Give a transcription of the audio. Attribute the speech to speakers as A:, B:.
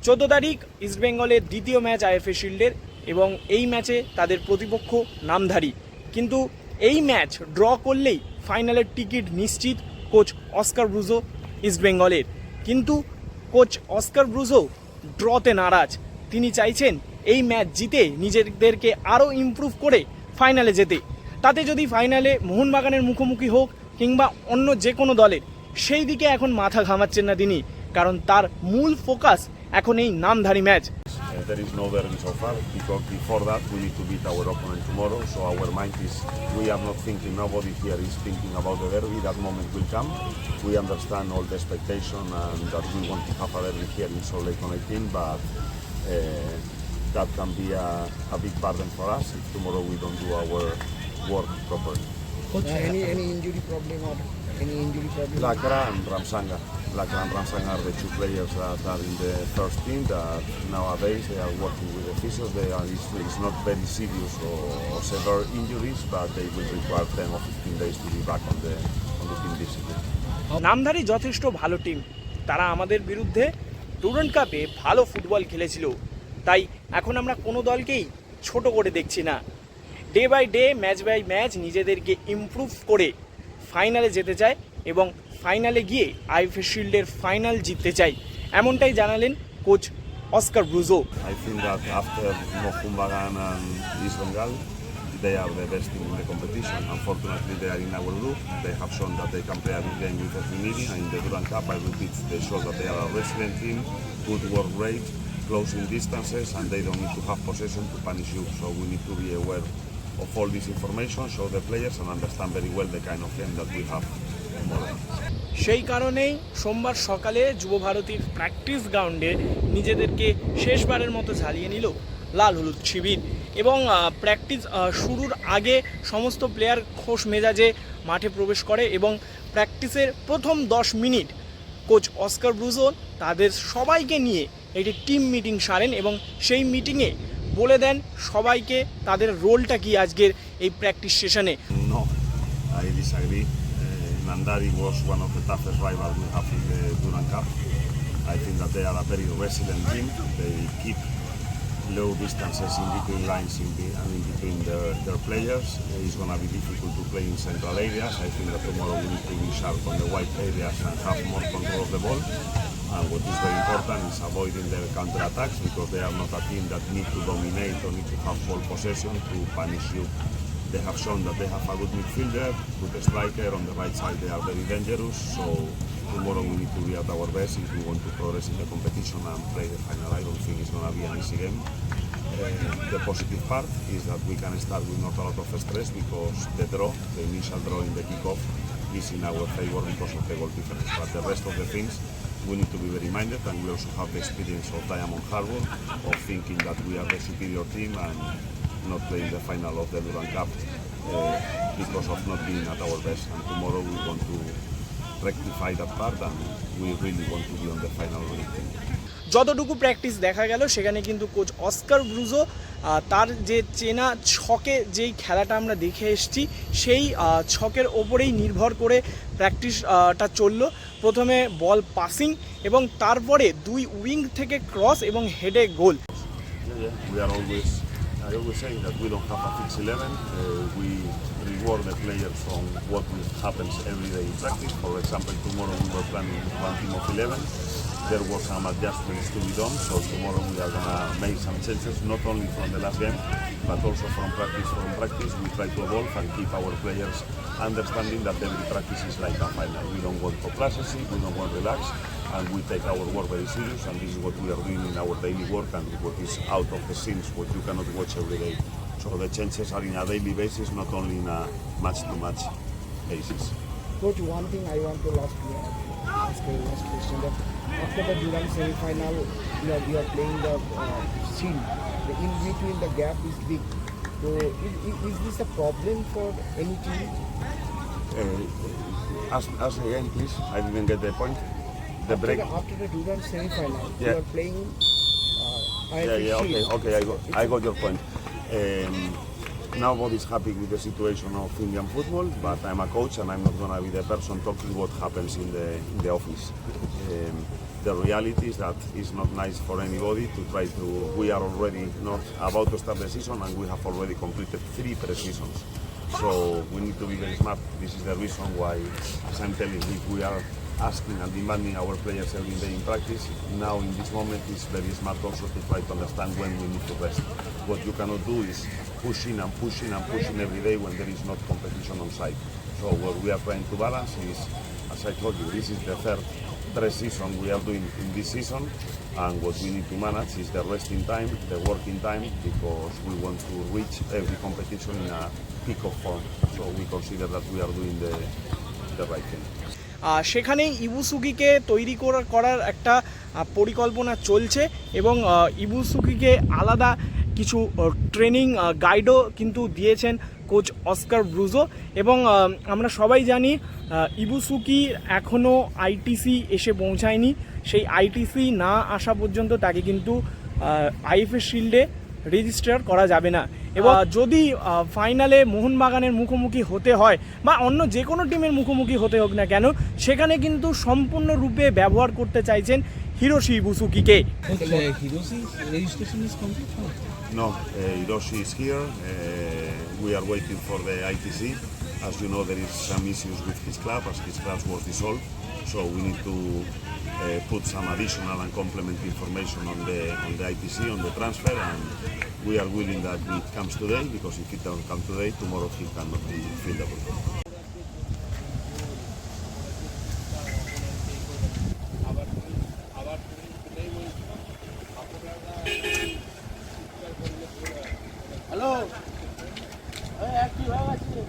A: 14 তারিখ ইস্টবেঙ্গলের দ্বিতীয় ম্যাচ আইএফএ শিল্ডের এবং এই ম্যাচে তাদের প্রতিপক্ষ নামধারী, কিন্তু এই ম্যাচ ড্র করলেই ফাইনালের টিকিট নিশ্চিত কোচ অস্কার ব্রুজো ইস্টবেঙ্গলের। কিন্তু কোচ অস্কার ব্রুজো ড্রতে নারাজ, তিনি চাইছেন এই ম্যাচ জিতে নিজেদেরকে আরও ইমপ্রুভ করে ফাইনালে যেতে। তাতে যদি ফাইনালে মোহনবাগানের মুখোমুখি হোক কিংবা অন্য যে কোনো দলের, সেই দিকে এখন মাথা ঘামাচ্ছেন না তিনি, কারণ তার মূল ফোকাস এখন এই নামধারী match.
B: There is no derby so far because before that we need to beat our opponent tomorrow. So our mind is, we are not thinking, nobody here is thinking about the derby. That moment will come. We understand all the expectation and that we want to have a derby here in Salt Lake on 18, but that can be a big burden for us if tomorrow we don't do our work properly.
C: Any injury problem or any injury problem?
B: Lakra and Ramsanga. Lakra and Ramsanga are the two players that are in the first team that nowadays they are working with the physios. It's not very serious or severe injuries, but they will require 10 or 15 days to be back on the team discipline.
A: নামধারী যথেষ্ট ভালো team, তারা আমাদের বিরুদ্ধে Durand কাপে ভালো football খেলেছিল, তাই এখন আমরা কোনো দলকেই ছোট করে দেখছি না। Day by day, match by match নিজেদেরকে ইমপ্রুভ করে ফাইনালে যেতে চায় এবং ফাইনালে গিয়ে আইএফএ শিল্ডের ফাইনাল জিততে চাই, এমনটাই জানালেন coach Oscar Bruzon.
B: I think that after Mohun, Bagan and East Bengal, they are the best team in the competition. Unfortunately, they are in our group. They have shown that they can play a good game with Finidi, and in the Durand Cup, I repeat, they show that they are a resilient team, good work rate, closing distances, and they don't need to have possession to punish you. So we need to be aware of all this information, show the players, and understand very well the kind of game that we have tomorrow.
A: সেই কারণেই সোমবার সকালে যুব ভারতীর practice গ্রাউন্ডে নিজেদেরকে শেষবারের মতো ঝালিয়ে নিল লাল হলুদ শিবির এবং প্র্যাকটিস শুরুর আগে সমস্ত প্লেয়ার খোশ মেজাজে মাঠে প্রবেশ করে এবং প্র্যাকটিসের প্রথম 10 মিনিট কোচ অস্কার ব্রুজো তাদের সবাইকে নিয়ে একটি টিম মিটিং সারেন এবং সেই মিটিংয়ে বলে দেন সবাইকে তাদের রোলটা কি আজকের এই প্র্যাকটিস সেশনে।
B: No, I disagree. Nandari was one of the toughest rivals we have in the Durand Cup. I think that they are a very resilient team. They keep low distances in between lines in between their players. It's going to be difficult to play in central areas. I think that tomorrow we need to be sharp on the wide areas and have more control of the ball. And what is very important is avoiding their counter-attacks, because they are not a team that need to dominate or need to have ball possession to punish you. They have shown that they have a good midfielder, good striker. On the right side they are very dangerous, so tomorrow we need to be at our best if we want to progress in the competition and play the final. I don't think it's going to be an easy game. The positive part is that we can start with not a lot of stress, because the initial draw in the kickoff is in our favor because of the goal difference. But the rest of the things, we need to be very minded, and we also have the experience of Diamond Harbour, of thinking that we are the superior team and not playing the final of the Durand Cup because of not being at our best. And tomorrow we want to rectify that part, and we really want to be on the final team.
A: যতটুকু practice দেখা গেল সেখানে কিন্তু coach Oscar Bruzon তার যে চেনা ছকে যেই খেলাটা আমরা দেখে এসেছি সেই ছকের ওপরেই নির্ভর করে প্র্যাকটিসটা চলল। প্রথমে বল পাসিং এবং তারপরে 2 উইং থেকে ক্রস এবং হেডে গোল।
B: I always say that we don't have a fixed 11. We reward the players from what happens every day in practice. For example, tomorrow we were planning one team of 11. There was some adjustments to be done, so tomorrow we are going to make some changes, not only from the last game, but also from practice. From practice, we try to evolve and keep our players understanding that every practice is like a final. We don't want complacency, we don't want relax, and we take our work very serious, and this is what we are doing in our daily work, and what is out of the scenes, what you cannot watch every day. So the changes are in a daily basis, not only in a match-to-match basis.
C: Coach, one thing I want to ask you last question, that after the Durand semi-final, we are playing the scene. The in between the gap is big. So is this a problem for any team?
B: Ask again, please. I didn't get the point.
C: After the Durand semi-final,
B: Yeah.
C: we are playing.
B: Okay. I got your point. Nobody's happy with the situation of Indian football, but I'm a coach and I'm not going to be the person talking what happens in the office. The reality is that it's not nice for anybody to try to. We are already not about to start the season and we have already completed 3 pre-seasons. So we need to be very smart. This is the reason why, as I'm telling you, if we are asking and demanding our players every day in practice, now in this moment it's very smart also to try to understand when we need to rest. What you cannot do is pushing and pushing and pushing every day when there is not competition on site. So what we are trying to balance is, as I told you, this is the third pre-season we are doing in this season, and what we need to manage is the resting time, the working time, because we want to reach every competition in a peak of form. So we consider that we are doing the right thing.
A: সেখানেই ইবুসুকিকে তৈরি করার একটা পরিকল্পনা চলছে এবং ইবুসুকিকে আলাদা কিছু training গাইডও কিন্তু দিয়েছেন কোচ অস্কার ব্রুজো। এবং আমরা সবাই জানি ইবুসুকি এখনও আইটিসি এসে পৌঁছায়নি। সেই আইটিসি না আসা পর্যন্ত তাকে কিন্তু আইএফএ শিল্ডে রেজিস্টার করা যাবে না। এবং যদি ফাইনালে মোহনবাগানের মুখোমুখি হতে হয় বা অন্য যে কোনো টিমের মুখোমুখি হতে হোক না কেন, সেখানে কিন্তু সম্পূর্ণরূপে ব্যবহার করতে চাইছেন Hiroshi ইবুসুকিকে।
B: No, Hiroshi is here. We are waiting for the ITC. As you know, there is some issues with his club as his club was dissolved. So we need to put some additional and complementary information on the ITC, on the transfer, and we are willing that it comes today, because if it doesn't come today, tomorrow he cannot be fieldable.
A: Hello, কি ভাব আছে?